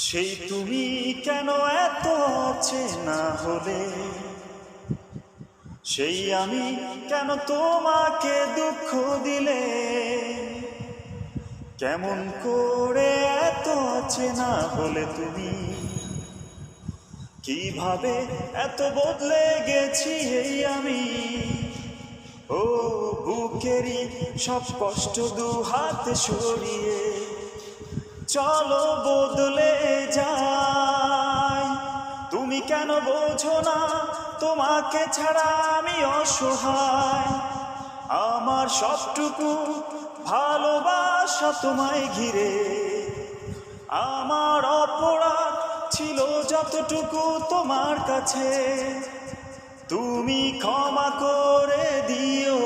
সেই তুমি কেন এত অচেনা হলে, সেই আমি কেন তোমাকে দুঃখ দিলে, কেমন করে এত অচেনা হলে তুমি, কিভাবে এত বদলে গেছি এই আমি। ও বুকেরই সব কষ্ট দু হাতে সরিয়ে চলো বদলে যাই। তুমি কেন বোঝো না তোমাকে ছাড়া আমি অসহায়, আমার সবটুকু ভালোবাসা তোমায় ঘিরে। আমার অপরাধ ছিল যতটুকু তোমার কাছে, তুমি ক্ষমা করে দিও